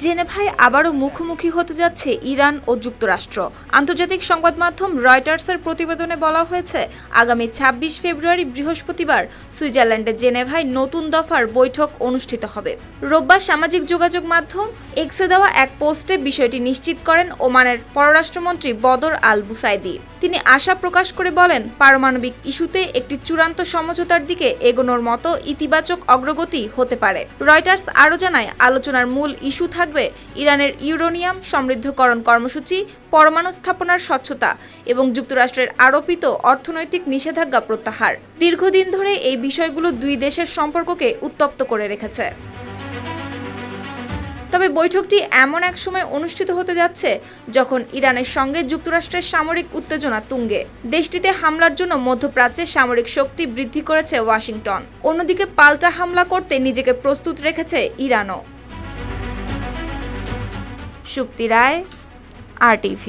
জেনেভায় আবারও মুখোমুখি হতে যাচ্ছে ইরান ও যুক্তরাষ্ট্র। আন্তর্জাতিক সংবাদ মাধ্যম রয়টার্সের প্রতিবেদনে বলা হয়েছে, আগামী ২৬ ফেব্রুয়ারি বৃহস্পতিবার সুইজারল্যান্ডের জেনেভায় নতুন দফার বৈঠক অনুষ্ঠিত হবে। রোববার সামাজিক যোগাযোগ মাধ্যম এক্সে দেওয়া এক পোস্টে বিষয়টি নিশ্চিত করেন ওমানের পররাষ্ট্রমন্ত্রী বদর আল বুসাইদি। তিনি আশা প্রকাশ করে বলেন, পারমাণবিক ইস্যুতে একটি চূড়ান্ত সমঝোতার দিকে এগোনোর মতো ইতিবাচক অগ্রগতি হতে পারে। রয়টার্স আরও জানায়, আলোচনার মূল ইস্যু থাকবে ইরানের ইউরেনিয়াম সমৃদ্ধকরণ কর্মসূচি, পরমাণু স্থাপনার স্বচ্ছতা এবং যুক্তরাষ্ট্রের আরোপিত অর্থনৈতিক নিষেধাজ্ঞা প্রত্যাহার। দীর্ঘদিন ধরে এই বিষয়গুলো দুই দেশের সম্পর্ককে উত্তপ্ত করে রেখেছে। তবে বৈঠকটি এমন এক সময় অনুষ্ঠিত হতে যাচ্ছে যখন ইরানের সঙ্গে যুক্তরাষ্ট্রের সামরিক উত্তেজনা তুঙ্গে। দেশটিতে হামলার জন্য মধ্যপ্রাচ্যে সামরিক শক্তি বৃদ্ধি করেছে ওয়াশিংটন। অন্যদিকে পাল্টা হামলা করতে নিজেকে প্রস্তুত রেখেছে ইরানও। শুক্তি রায়, RTV।